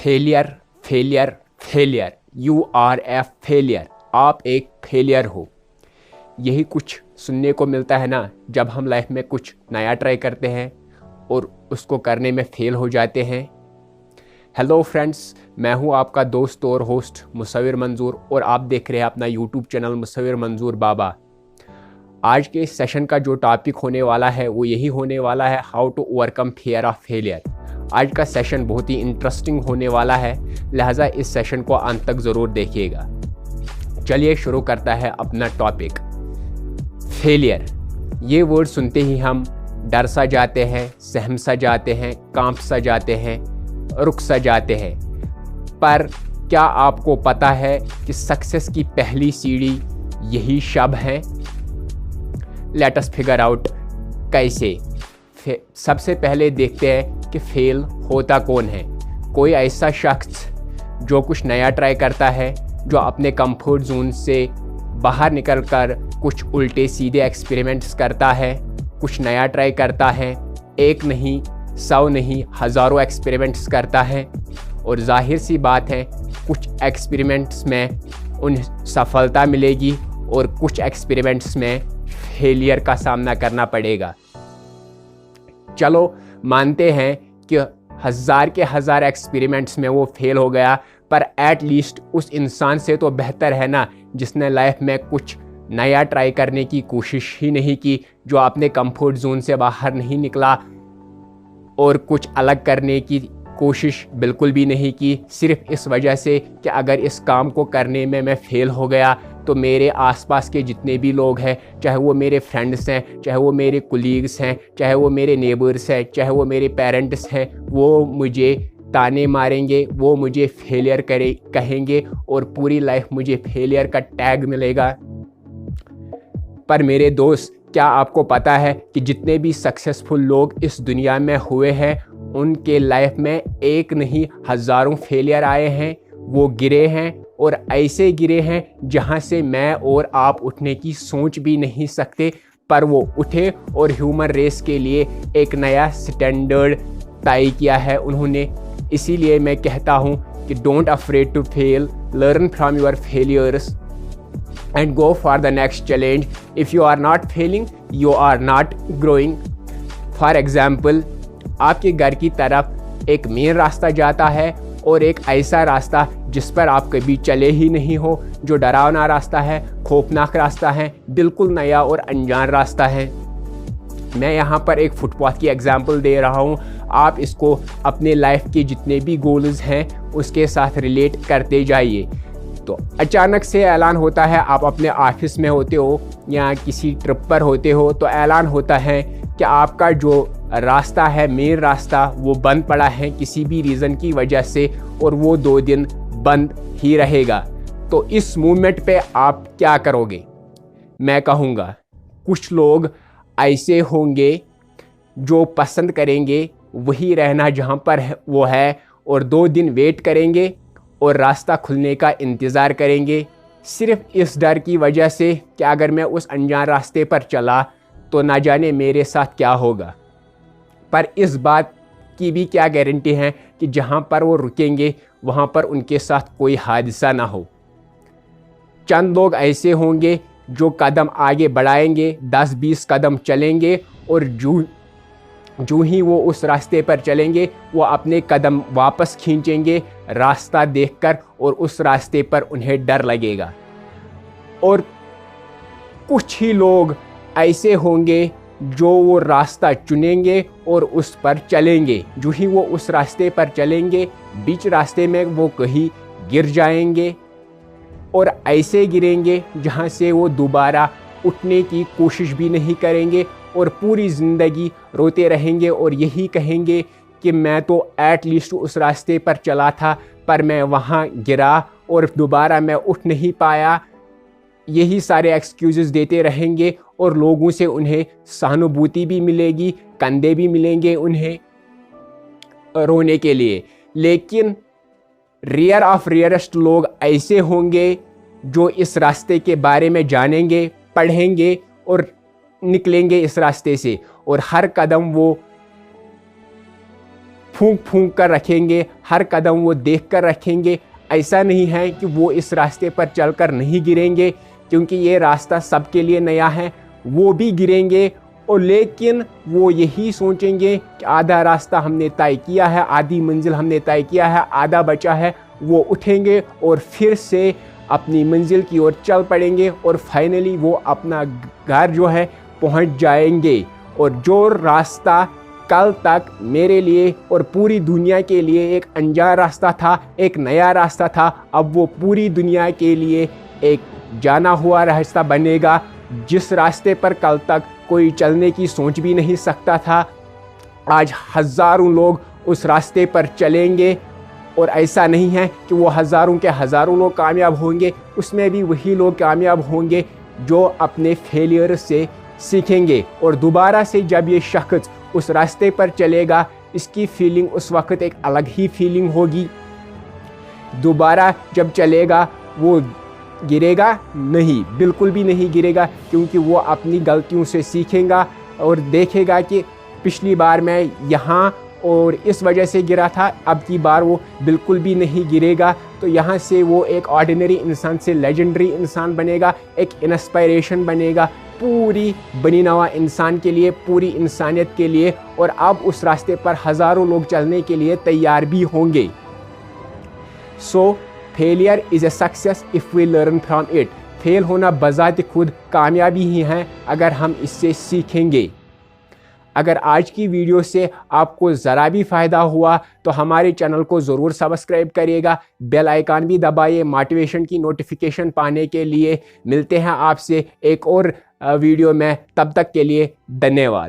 Failure failure failure, you are a failure, आप एक failure हो। यही कुछ सुनने को मिलता है ना जब हम लाइफ में कुछ नया ट्राई करते हैं और उसको करने में फेल हो जाते हैं। हेलो फ्रेंड्स, मैं हूं आपका दोस्त और होस्ट मुसव्विर मंजूर और आप देख रहे हैं अपना यूट्यूब चैनल मुसव्विर मंजूर बाबा। आज के इस सेशन का जो टॉपिक होने वाला है वो यही होने वाला है, how to overcome fear of failure. आज का सेशन बहुत ही इंटरेस्टिंग होने वाला है, लिहाजा इस सेशन को अंत तक ज़रूर देखिएगा। चलिए शुरू करता है अपना टॉपिक। फेलियर, ये वर्ड सुनते ही हम डर सा जाते हैं, सहम सा जाते हैं, कांप सा जाते हैं, रुक सा जाते हैं। पर क्या आपको पता है कि सक्सेस की पहली सीढ़ी यही शब्द है? लेट अस फिगर आउट कैसे। सबसे पहले देखते हैं कि फेल होता कौन है। कोई ऐसा शख्स जो कुछ नया ट्राई करता है, जो अपने कंफर्ट जोन से बाहर निकलकर कुछ उल्टे सीधे एक्सपेरिमेंट्स करता है, कुछ नया ट्राई करता है, एक नहीं, 100 नहीं, हज़ारों एक्सपेरिमेंट्स करता है। और जाहिर सी बात है कुछ एक्सपेरिमेंट्स में उन सफलता मिलेगी और कुछ एक्सपेरिमेंट्स में फेलियर का सामना करना पड़ेगा। चलो मानते हैं कि हज़ार के हज़ार एक्सपेरिमेंट्स में वो फेल हो गया, पर एट लीस्ट उस इंसान से तो बेहतर है ना जिसने लाइफ में कुछ नया ट्राई करने की कोशिश ही नहीं की, जो अपने कंफर्ट जोन से बाहर नहीं निकला और कुछ अलग करने की कोशिश बिल्कुल भी नहीं की, सिर्फ इस वजह से कि अगर इस काम को करने में मैं फेल हो गया तो मेरे आसपास के जितने भी लोग हैं, चाहे वो मेरे फ्रेंड्स हैं, चाहे वो मेरे कुलीग्स हैं, चाहे वो मेरे नेबर्स हैं, चाहे वो मेरे पेरेंट्स हैं, वो मुझे ताने मारेंगे, वो मुझे फेलियर कहेंगे और पूरी लाइफ मुझे फेलियर का टैग मिलेगा। पर मेरे दोस्त, क्या आपको पता है कि जितने भी सक्सेसफुल लोग इस दुनिया में हुए हैं उनके लाइफ में एक नहीं हज़ारों फेलियर आए हैं। वो गिरे हैं और ऐसे गिरे हैं जहां से मैं और आप उठने की सोच भी नहीं सकते, पर वो उठे और ह्यूमन रेस के लिए एक नया स्टैंडर्ड तय किया है उन्होंने। इसीलिए मैं कहता हूं कि don't afraid to fail, learn from your failures and go for the next challenge. If you are not failing, you are not growing. For example, आपके घर की तरफ एक मेन रास्ता जाता है और एक ऐसा रास्ता जिस पर आप कभी चले ही नहीं हो, जो डरावना रास्ता है, खौफनाक रास्ता है, बिल्कुल नया और अनजान रास्ता है। मैं यहाँ पर एक फुटपाथ की एग्जाम्पल दे रहा हूँ, आप इसको अपने लाइफ के जितने भी गोल्स हैं उसके साथ रिलेट करते जाइए। तो अचानक से ऐलान होता है, आप अपने ऑफिस में होते हो या किसी ट्रिप पर होते हो, तो ऐलान होता है कि आपका जो रास्ता है, मेन रास्ता, वो बंद पड़ा है किसी भी रीज़न की वजह से और वो 2 दिन बंद ही रहेगा। तो इस मूवमेंट पे आप क्या करोगे? मैं कहूँगा कुछ लोग ऐसे होंगे जो पसंद करेंगे वही रहना जहाँ पर वो है और 2 दिन वेट करेंगे और रास्ता खुलने का इंतज़ार करेंगे, सिर्फ इस डर की वजह से कि अगर मैं उस अनजान रास्ते पर चला तो ना जाने मेरे साथ क्या होगा। पर इस बात की भी क्या गारंटी है कि जहाँ पर वो रुकेंगे वहाँ पर उनके साथ कोई हादसा ना हो। चंद लोग ऐसे होंगे जो कदम आगे बढ़ाएंगे, 10-20 कदम चलेंगे और जो ही वो उस रास्ते पर चलेंगे वो अपने कदम वापस खींचेंगे रास्ता देखकर और उस रास्ते पर उन्हें डर लगेगा। और कुछ ही लोग ऐसे होंगे जो वो रास्ता चुनेंगे और उस पर चलेंगे। जो ही वो उस रास्ते पर चलेंगे, बीच रास्ते में वो कहीं गिर जाएंगे और ऐसे गिरेंगे जहाँ से वो दोबारा उठने की कोशिश भी नहीं करेंगे और पूरी ज़िंदगी रोते रहेंगे और यही कहेंगे कि मैं तो एट लीस्ट उस रास्ते पर चला था, पर मैं वहाँ गिरा और दोबारा मैं उठ नहीं पाया। यही सारे एक्सक्यूज़ेस देते रहेंगे और लोगों से उन्हें सहानुभूति भी मिलेगी, कंधे भी मिलेंगे उन्हें रोने के लिए। लेकिन रेयर ऑफ रेयरेस्ट लोग ऐसे होंगे जो इस रास्ते के बारे में जानेंगे, पढ़ेंगे और निकलेंगे इस रास्ते से और हर कदम वो फूंक फूंक कर रखेंगे, हर कदम वो देख कर रखेंगे। ऐसा नहीं है कि वो इस रास्ते पर चलकर नहीं गिरेंगे, क्योंकि ये रास्ता सबके लिए नया है, वो भी गिरेंगे। और लेकिन वो यही सोचेंगे कि आधा रास्ता हमने तय किया है, आधी मंजिल हमने तय किया है, आधा बचा है। वो उठेंगे और फिर से अपनी मंजिल की ओर चल पड़ेंगे और फाइनली वो अपना घर जो है पहुंच जाएंगे। और जो रास्ता कल तक मेरे लिए और पूरी दुनिया के लिए एक अनजान रास्ता था, एक नया रास्ता था, अब वो पूरी दुनिया के लिए एक जाना हुआ रास्ता बनेगा। जिस रास्ते पर कल तक कोई चलने की सोच भी नहीं सकता था, आज हज़ारों लोग उस रास्ते पर चलेंगे। और ऐसा नहीं है कि वो हज़ारों के हज़ारों लोग कामयाब होंगे, उसमें भी वही लोग कामयाब होंगे जो अपने फेलियर से सीखेंगे। और दोबारा से जब ये शख्स उस रास्ते पर चलेगा, इसकी फीलिंग उस वक्त एक अलग ही फीलिंग होगी। दोबारा जब चलेगा वो गिरेगा नहीं, बिल्कुल भी नहीं गिरेगा, क्योंकि वो अपनी गलतियों से सीखेगा और देखेगा कि पिछली बार मैं यहाँ और इस वजह से गिरा था, अब की बार वो बिल्कुल भी नहीं गिरेगा। तो यहाँ से वो एक ऑर्डिनरी इंसान से लेजेंडरी इंसान बनेगा, एक इंस्पायरेशन बनेगा पूरी बनी नवा इंसान के लिए, पूरी इंसानियत के लिए। और अब उस रास्ते पर हज़ारों लोग चलने के लिए तैयार भी होंगे। So failure is a success if we learn from it. Fail होना बज़ात खुद कामयाबी ही है अगर हम इससे सीखेंगे। अगर आज की वीडियो से आपको ज़रा भी फ़ायदा हुआ तो हमारे चैनल को ज़रूर सब्सक्राइब करिएगा, बेल आइकन भी दबाइए मोटिवेशन की नोटिफिकेशन पाने के लिए। मिलते हैं आपसे एक और वीडियो में, तब तक के लिए धन्यवाद।